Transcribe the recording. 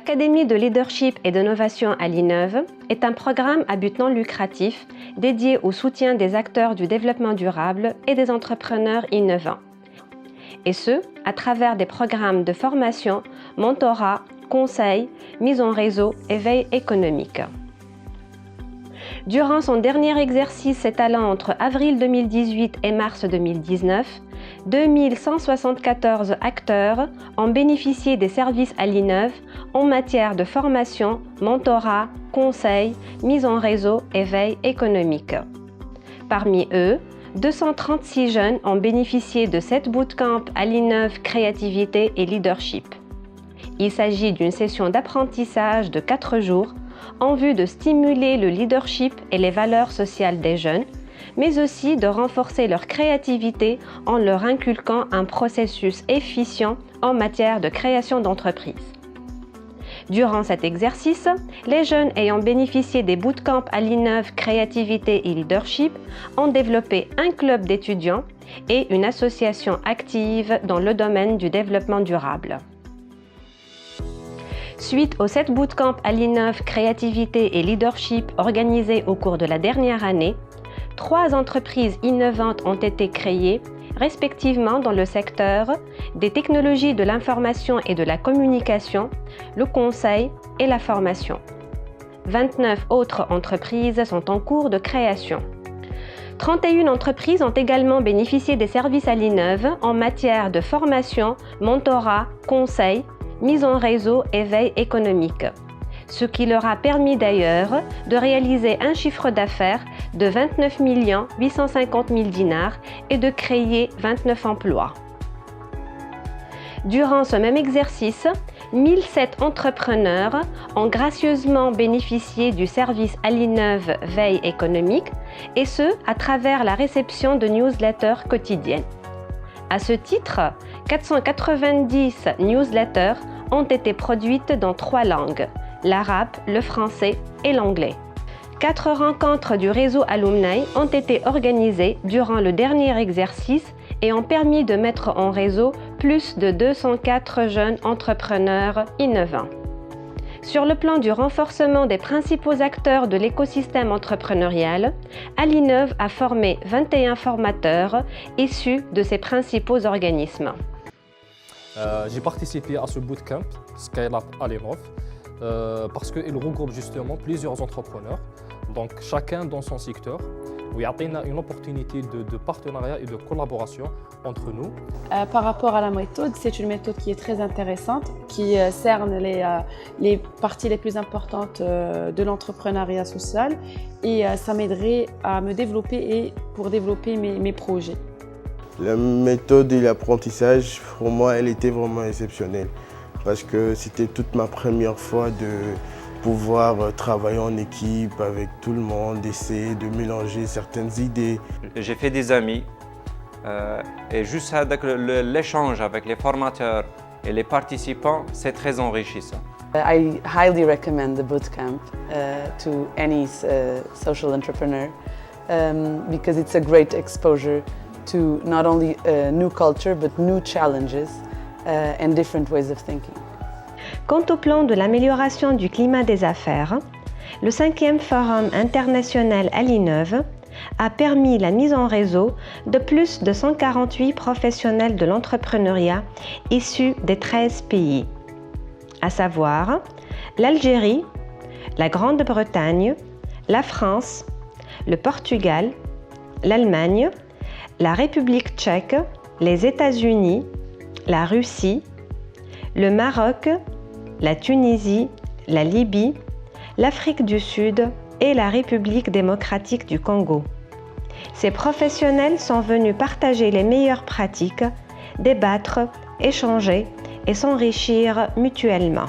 L'Académie de leadership et d'innovation à l'INEV est un programme à but non lucratif dédié au soutien des acteurs du développement durable et des entrepreneurs innovants. Et ce, à travers des programmes de formation, mentorat, conseil, mise en réseau et veille économique. Durant son dernier exercice s'étalant entre avril 2018 et mars 2019, 2174 acteurs ont bénéficié des services à l'INEV en matière de formation, mentorat, conseil, mise en réseau et veille économique. Parmi eux, 236 jeunes ont bénéficié de 7 bootcamps à l'INEV Créativité et Leadership. Il s'agit d'une session d'apprentissage de 4 jours en vue de stimuler le leadership et les valeurs sociales des jeunes, mais aussi de renforcer leur créativité en leur inculquant un processus efficient en matière de création d'entreprise. Durant cet exercice, les jeunes ayant bénéficié des bootcamps à l'INEV Créativité et Leadership ont développé un club d'étudiants et une association active dans le domaine du développement durable. Suite aux 7 bootcamps à l'INEV Créativité et Leadership organisés au cours de la dernière année, 3 entreprises innovantes ont été créées, respectivement dans le secteur des technologies de l'information et de la communication, le conseil et la formation. 29 autres entreprises sont en cours de création. 31 entreprises ont également bénéficié des services à l'INEV en matière de formation, mentorat, conseil, mise en réseau et veille économique, ce qui leur a permis d'ailleurs de réaliser un chiffre d'affaires de 29 850 000 dinars et de créer 29 emplois. Durant ce même exercice, 1007 entrepreneurs ont gracieusement bénéficié du service à l'INEV Veille économique, et ce, à travers la réception de newsletters quotidiennes. À ce titre, 490 newsletters ont été produites dans 3 langues, l'arabe, le français et l'anglais. 4 rencontres du réseau Alumni ont été organisées durant le dernier exercice et ont permis de mettre en réseau plus de 204 jeunes entrepreneurs innovants. Sur le plan du renforcement des principaux acteurs de l'écosystème entrepreneurial, l'INEV a formé 21 formateurs issus de ces principaux organismes. J'ai participé à ce bootcamp Scale Up à l'INEV parce qu'il regroupe justement plusieurs entrepreneurs, donc chacun dans son secteur, où il y a une opportunité de partenariat et de collaboration entre nous. Par rapport à la méthode, c'est une méthode qui est très intéressante, qui cerne les parties les plus importantes de l'entrepreneuriat social, et ça m'aiderait à me développer et pour développer mes projets. La méthode et l'apprentissage, pour moi, elle était vraiment exceptionnelle parce que c'était toute ma première fois de pouvoir travailler en équipe avec tout le monde, essayer de mélanger certaines idées. J'ai fait des amis et juste avec l'échange avec les formateurs et les participants, c'est très enrichissant. I highly recommend the bootcamp to any social entrepreneur because it's a great exposure to not only a new culture but new challenges and different ways of thinking. Quant au plan de l'amélioration du climat des affaires, le 5e Forum international à l'INEV a permis la mise en réseau de plus de 148 professionnels de l'entrepreneuriat issus des 13 pays, à savoir l'Algérie, la Grande-Bretagne, la France, le Portugal, l'Allemagne, la République tchèque, les États-Unis, la Russie, le Maroc, la Tunisie, la Libye, l'Afrique du Sud et la République démocratique du Congo. Ces professionnels sont venus partager les meilleures pratiques, débattre, échanger et s'enrichir mutuellement.